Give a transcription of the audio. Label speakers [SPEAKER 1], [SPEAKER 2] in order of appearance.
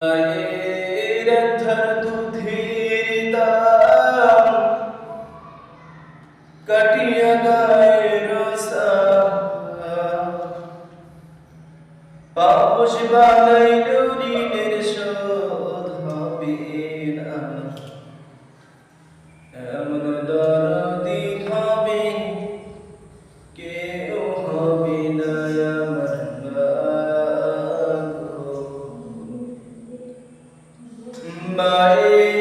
[SPEAKER 1] মায়ের ধার দুধের দাম কাটিয়া গায়ের পাপোশ বানাইল ঋণের শোধ হবে না, এমন দরদি হবে কেউ হবে না আমার মা গো। মায়ের